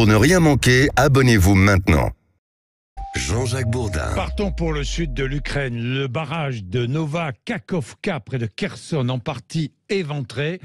Pour ne rien manquer, abonnez-vous maintenant. Jean-Jacques Bourdin. Partons pour le sud de l'Ukraine. Le barrage de Nova Kakhovka près de Kherson en partie éventré.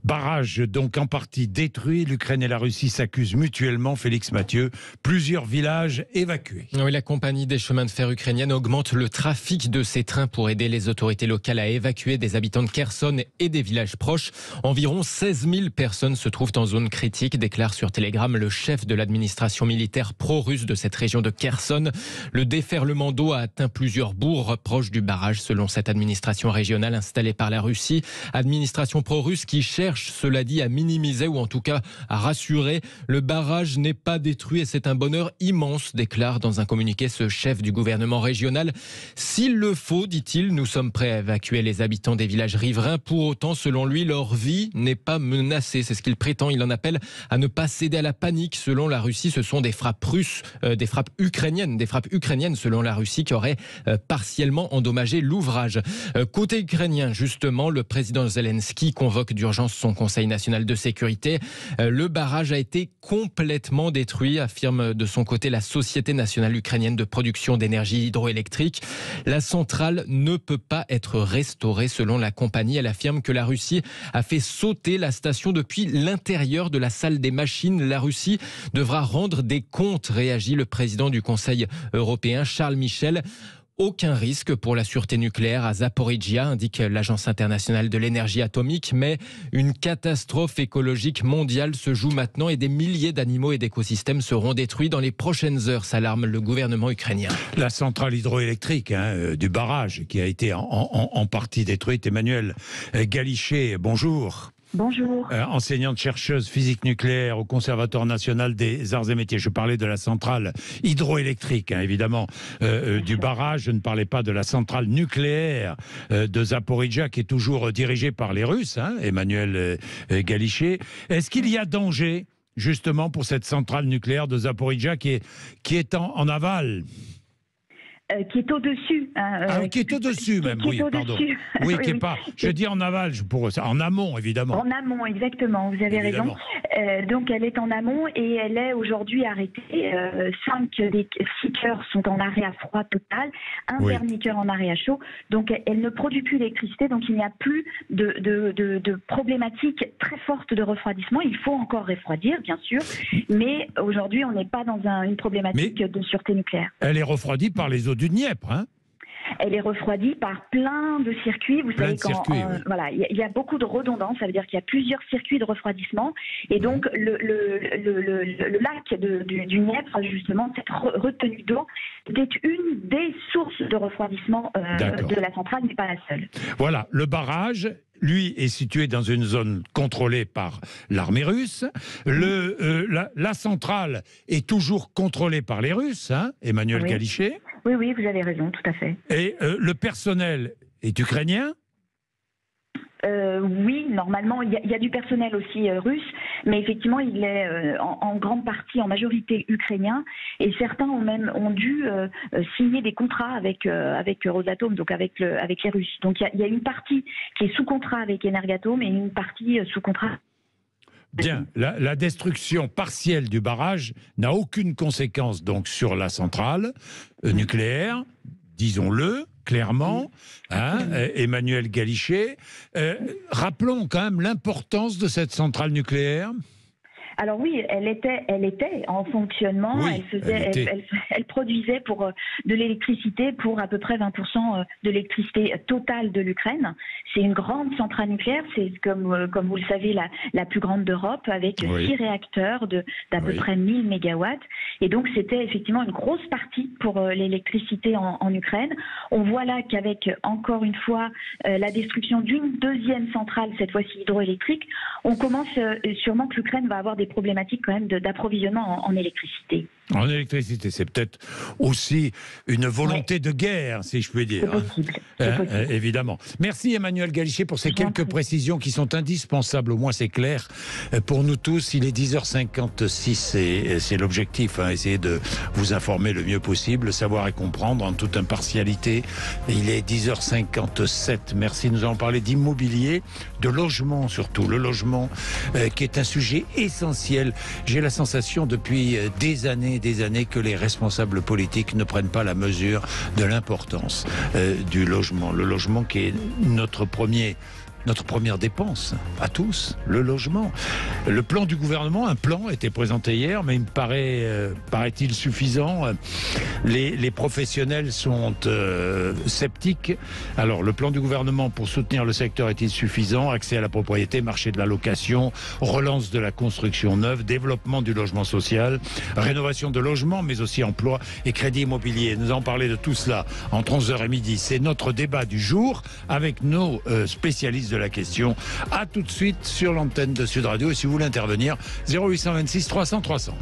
Barrage donc en partie détruit. L'Ukraine et la Russie s'accusent mutuellement. Félix Mathieu, plusieurs villages évacués. Oui, la compagnie des chemins de fer ukrainienne augmente le trafic de ses trains pour aider les autorités locales à évacuer des habitants de Kherson et des villages proches. Environ 16 000 personnes se trouvent en zone critique, déclare sur Telegram le chef de l'administration militaire pro-russe de cette région de Kherson. Le déferlement d'eau a atteint plusieurs bourgs proches du barrage, selon cette administration régionale installée par la Russie. Administration pro-russe qui cherche, cela dit, à minimiser ou en tout cas à rassurer. Le barrage n'est pas détruit et c'est un bonheur immense, déclare dans un communiqué ce chef du gouvernement régional. S'il le faut, dit-il, nous sommes prêts à évacuer les habitants des villages riverains. Pour autant, selon lui, leur vie n'est pas menacée. C'est ce qu'il prétend. Il en appelle à ne pas céder à la panique. Selon la Russie, ce sont des frappes russes, des frappes ukrainiennes selon la Russie qui auraient partiellement endommagé l'ouvrage. Côté ukrainien, justement, le président Zelensky convoque d'urgence son Conseil national de sécurité. Le barrage a été complètement détruit, affirme de son côté la Société nationale ukrainienne de production d'énergie hydroélectrique. La centrale ne peut pas être restaurée selon la compagnie. Elle affirme que la Russie a fait sauter la station depuis l'intérieur de la salle des machines. La Russie devra rendre des comptes, réagit le président du Conseil européen, Charles Michel. Aucun risque pour la sûreté nucléaire à Zaporijia, indique l'Agence internationale de l'énergie atomique, mais une catastrophe écologique mondiale se joue maintenant et des milliers d'animaux et d'écosystèmes seront détruits dans les prochaines heures, s'alarme le gouvernement ukrainien. La centrale hydroélectrique du barrage qui a été en partie détruite. Emmanuel Galichet, bonjour. Bonjour. Enseignante chercheuse physique nucléaire au Conservatoire national des arts et métiers. Je parlais de la centrale hydroélectrique, évidemment, du barrage. Je ne parlais pas de la centrale nucléaire de Zaporijia, qui est toujours dirigée par les Russes, Emmanuel Galichet. Est-ce qu'il y a danger, justement, pour cette centrale nucléaire de Zaporijia qui est en aval ? Qui est au-dessus. Qui est au-dessus même, oui, pardon. Oui, qui est pas, je dis en aval, en amont, évidemment. En amont, exactement, vous avez raison. Donc elle est en amont et elle est aujourd'hui arrêtée. 5 des 6 cœurs sont en arrêt à froid total, un dernier cœur en arrêt à chaud. Donc elle ne produit plus d'électricité, donc il n'y a plus de problématique très forte de refroidissement. Il faut encore refroidir, bien sûr, mais aujourd'hui on n'est pas dans une problématique de sûreté nucléaire. Elle est refroidie par les eaux du Dniepr, Elle est refroidie par plein de circuits. Vous savez, voilà, il y a beaucoup de redondance. Ça veut dire qu'il y a plusieurs circuits de refroidissement. Et donc, le lac du Dniepr, justement, cette retenue d'eau, était une des sources de refroidissement de la centrale, mais pas la seule. Voilà, le barrage, lui, est situé dans une zone contrôlée par l'armée russe. La centrale est toujours contrôlée par les Russes, Emmanuel Galichet. Oui, vous avez raison, tout à fait. Et le personnel est ukrainien ? Oui, normalement, il y a du personnel aussi russe, mais effectivement, il est en grande partie, en majorité ukrainien, et certains ont dû signer des contrats avec Rosatom, donc avec les Russes. Donc il y a une partie qui est sous contrat avec Energatom et une partie sous contrat. Bien, la destruction partielle du barrage n'a aucune conséquence donc sur la centrale nucléaire, disons-le clairement, Emmanuel Galichet. Rappelons quand même l'importance de cette centrale nucléaire. Alors oui, elle était en fonctionnement. Oui, elle produisait de l'électricité pour à peu près 20% de l'électricité totale de l'Ukraine. C'est une grande centrale nucléaire. C'est comme vous le savez la plus grande d'Europe avec 6 réacteurs d'à peu près 1000 mégawatts. Et donc c'était effectivement une grosse partie pour l'électricité en Ukraine. On voit là qu'avec encore une fois la destruction d'une deuxième centrale, cette fois-ci hydroélectrique, on commence sûrement que l'Ukraine va avoir des problématiques quand même d'approvisionnement en électricité. En électricité, c'est peut-être aussi une volonté de guerre, si je puis dire. C'est possible. Évidemment. Merci Emmanuel Galichet pour ces quelques précisions qui sont indispensables, au moins c'est clair pour nous tous. Il est 10h56 et c'est l'objectif, essayer de vous informer le mieux possible, savoir et comprendre en toute impartialité. Il est 10h57. Merci. Nous allons parler d'immobilier, de logement surtout, le logement qui est un sujet essentiel. J'ai la sensation depuis des années que les responsables politiques ne prennent pas la mesure de l'importance du logement. Le logement qui est notre première dépense, à tous, le logement. Le plan du gouvernement, un plan a été présenté hier, mais il me paraît-il suffisant. Les professionnels sont sceptiques. Alors, le plan du gouvernement pour soutenir le secteur est-il suffisant? Accès à la propriété, marché de la location, relance de la construction neuve, développement du logement social, rénovation de logements, mais aussi emploi et crédit immobilier. Nous allons parler de tout cela entre 11h et midi. C'est notre débat du jour avec nos spécialistes de la question. À tout de suite sur l'antenne de Sud Radio. Et si vous voulez intervenir, 0826 300 300.